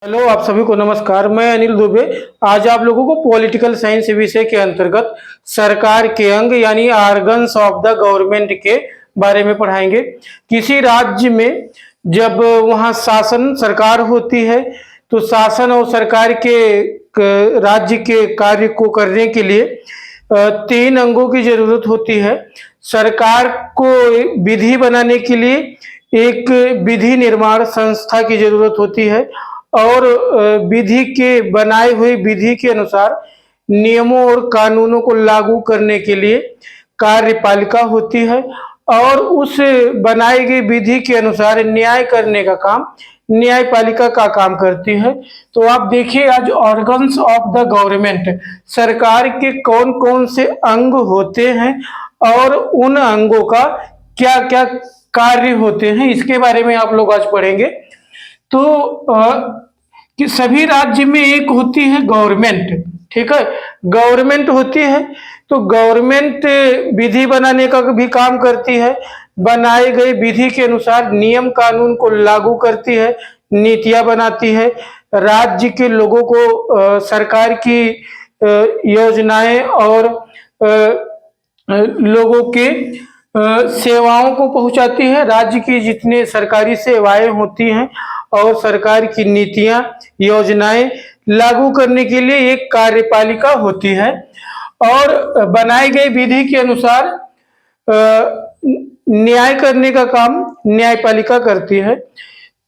Hello, आप सभी को नमस्कार। मैं अनिल दुबे आज आप लोगों को पॉलिटिकल साइंस विषय के अंतर्गत सरकार के अंग यानी आर्गन्स ऑफ द गवर्नमेंट के बारे में पढ़ाएंगे। किसी राज्य में जब वहाँ शासन सरकार होती है तो शासन और सरकार के राज्य के कार्य को करने के लिए तीन अंगों की जरूरत होती है। सरकार को विधि बनाने के लिए एक विधि निर्माण संस्था की जरूरत होती है और विधि के बनाए हुए विधि के अनुसार नियमों और कानूनों को लागू करने के लिए कार्यपालिका होती है और उस बनाई गई विधि के अनुसार न्याय करने का काम न्यायपालिका का काम करती है। तो आप देखिए आज ऑर्गन्स ऑफ द गवर्नमेंट सरकार के कौन कौन से अंग होते हैं और उन अंगों का क्या क्या कार्य होते हैं इसके बारे में आप लोग आज पढ़ेंगे। तो कि सभी राज्य में एक होती है गवर्नमेंट, ठीक है, गवर्नमेंट होती है। तो गवर्नमेंट विधि बनाने का भी काम करती है, बनाए गए विधि के अनुसार नियम कानून को लागू करती है, नीतियां बनाती है, राज्य के लोगों को सरकार की योजनाएं और लोगों के सेवाओं को पहुंचाती है। राज्य की जितने सरकारी सेवाएं होती हैं और सरकार की नीतियां योजनाएं लागू करने के लिए एक कार्यपालिका होती है और बनाई गई विधि के अनुसार न्याय करने का काम न्यायपालिका करती है।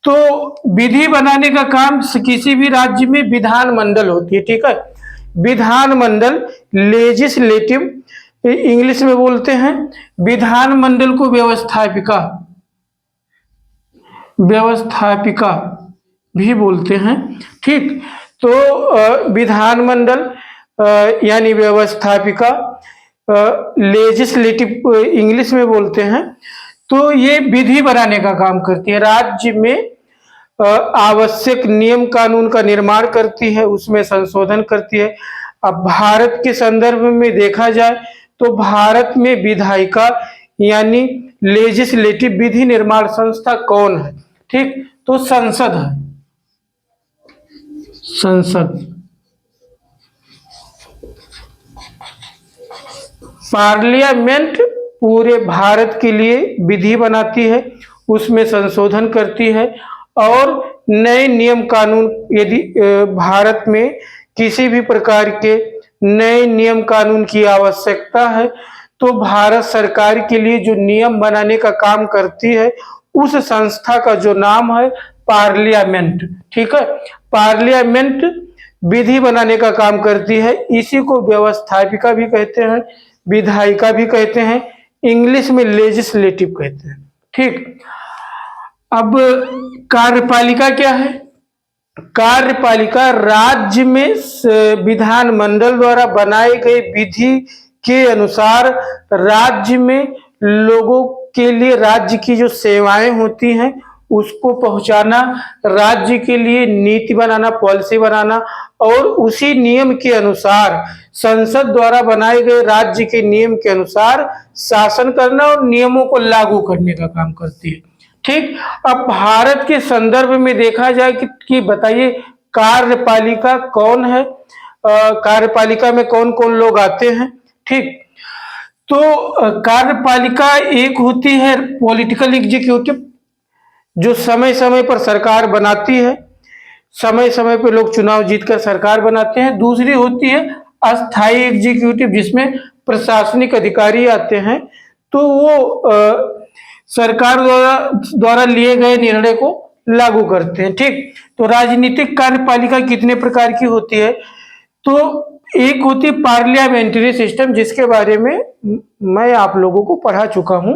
तो विधि बनाने का काम किसी भी राज्य में विधान मंडल होती है, ठीक है। विधान मंडल लेजिस्लेटिव इंग्लिश में बोलते हैं, विधान मंडल को व्यवस्थापिका भी बोलते हैं, ठीक। तो विधान मंडल यानी व्यवस्थापिका लेजिस्लेटिव इंग्लिश में बोलते हैं। तो ये विधि बनाने का काम करती है, राज्य में आवश्यक नियम कानून का निर्माण करती है, उसमें संशोधन करती है। अब भारत के संदर्भ में देखा जाए तो भारत में विधायिका यानी लेजिस्लेटिव विधि निर्माण संस्था कौन है, ठीक, तो संसद है, संसद। पार्लियामेंट पूरे भारत के लिए विधि बनाती है, उसमें संशोधन करती है और नए नियम कानून यदि भारत में किसी भी प्रकार के नए नियम कानून की आवश्यकता है तो भारत सरकार के लिए जो नियम बनाने का काम करती है उस संस्था का जो नाम है पार्लियामेंट, ठीक है। पार्लियामेंट विधि बनाने का काम करती है, इसी को व्यवस्थापिका भी कहते हैं, विधायिका भी कहते हैं, इंग्लिश में लेजिस्लेटिव कहते हैं, ठीक। अब कार्यपालिका क्या है? कार्यपालिका राज्य में विधान मंडल द्वारा बनाए गए विधि के अनुसार राज्य में लोगों के लिए राज्य की जो सेवाएं होती हैं उसको पहुंचाना, राज्य के लिए नीति बनाना, पॉलिसी बनाना और उसी नियम के अनुसार संसद द्वारा बनाए गए राज्य के नियम के अनुसार शासन करना और नियमों को लागू करने का काम करती है, ठीक। अब भारत के संदर्भ में देखा जाए कि बताइए कार्यपालिका कौन है, कार्यपालिका में कौन कौन लोग आते हैं, ठीक। तो कार्यपालिका एक होती है पॉलिटिकल एग्जीक्यूटिव जो समय समय पर सरकार बनाती है, समय समय पर लोग चुनाव जीतकर सरकार बनाते हैं। दूसरी होती है अस्थायी एग्जीक्यूटिव जिसमें प्रशासनिक अधिकारी आते हैं, तो वो सरकार द्वारा लिए गए निर्णय को लागू करते हैं, ठीक। तो राजनीतिक कार्यपालिका कितने प्रकार की होती है? तो एक होती है पार्लियामेंट्री सिस्टम जिसके बारे में मैं आप लोगों को पढ़ा चुका हूं।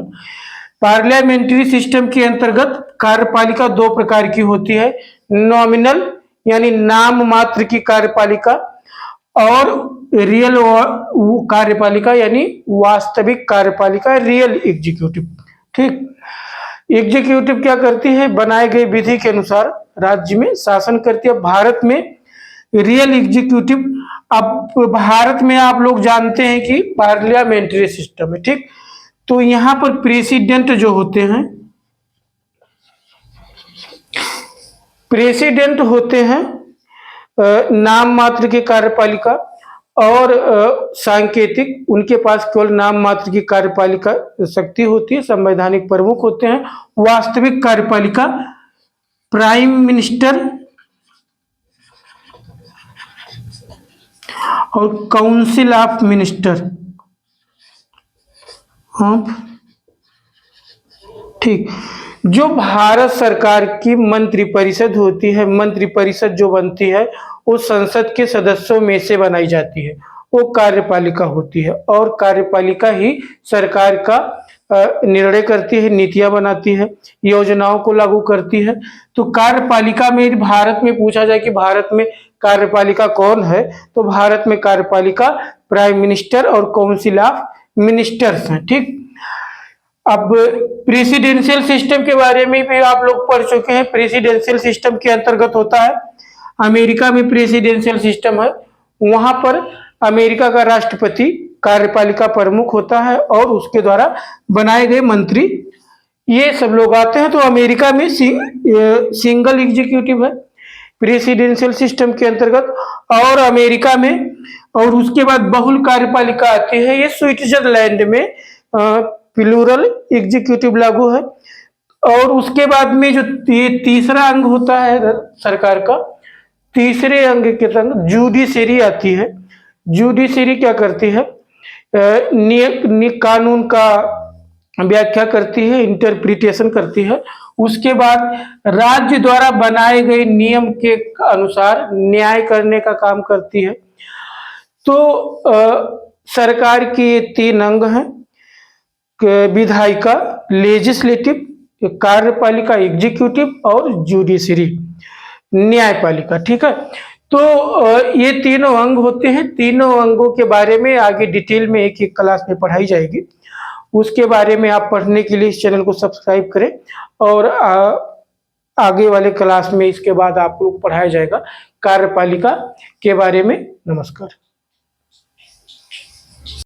पार्लियामेंट्री सिस्टम के अंतर्गत कार्यपालिका दो प्रकार की होती है, नॉमिनल यानी नाम मात्र की कार्यपालिका और रियल कार्यपालिका यानी वास्तविक कार्यपालिका, रियल एग्जीक्यूटिव, ठीक। एग्जीक्यूटिव क्या करती है? बनाए गए विधि के अनुसार राज्य में शासन करती है। भारत में रियल एग्जीक्यूटिव, अब भारत में आप लोग जानते हैं कि पार्लियामेंट्री सिस्टम है, ठीक। तो यहां पर प्रेसिडेंट जो होते हैं, प्रेसिडेंट होते हैं नाम मात्र की कार्यपालिका, और सांकेतिक, उनके पास केवल नाम मात्र की कार्यपालिका शक्ति होती है। संवैधानिक प्रमुख होते हैं वास्तविक कार्यपालिका प्राइम मिनिस्टर और काउंसिल ऑफ मिनिस्टर। हाँ ठीक। जो भारत सरकार की मंत्रिपरिषद होती है, मंत्रिपरिषद जो बनती है वो संसद के सदस्यों में से बनाई जाती है, वो कार्यपालिका होती है। और कार्यपालिका ही सरकार का निर्णय करती है, नीतियां बनाती है, योजनाओं को लागू करती है। तो कार्यपालिका में, भारत में पूछा जाए कि भारत में कार्यपालिका कौन है, तो भारत में कार्यपालिका प्राइम मिनिस्टर और काउंसिल ऑफ मिनिस्टर्स हैं। ठीक। अब प्रेसिडेंशियल सिस्टम के बारे में भी आप लोग पढ़ चुके हैं। प्रेसिडेंशियल सिस्टम के अंतर्गत होता है, अमेरिका में प्रेसिडेंशियल सिस्टम है, वहां पर अमेरिका का राष्ट्रपति कार्यपालिका प्रमुख होता है और उसके द्वारा बनाए गए मंत्री ये सब लोग आते हैं। तो अमेरिका में सिंगल एग्जीक्यूटिव है प्रेसिडेंशियल सिस्टम के अंतर्गत, और अमेरिका में, और उसके बाद बहुल कार्यपालिका आती है। ये स्विट्जरलैंड में प्लूरल एग्जीक्यूटिव लागू है। और उसके बाद में जो तीसरा अंग होता है सरकार का, तीसरे अंग के तंग जुडिशरी आती है। जुडिशरी क्या करती है? कानून का व्याख्या करती है, इंटरप्रिटेशन करती है। उसके बाद राज्य द्वारा बनाए गए नियम के अनुसार न्याय करने का काम करती है। तो सरकार के 3 अंग हैं, विधायिका लेजिस्लेटिव, कार्यपालिका एग्जीक्यूटिव और जुडिशरी न्यायपालिका। ठीक है। तो ये तीनों अंग होते हैं। तीनों अंगों के बारे में आगे डिटेल में एक एक क्लास में पढ़ाई जाएगी। उसके बारे में आप पढ़ने के लिए इस चैनल को सब्सक्राइब करें, और आगे वाले क्लास में इसके बाद आप लोग पढ़ाया जाएगा कार्यपालिका के बारे में। नमस्कार।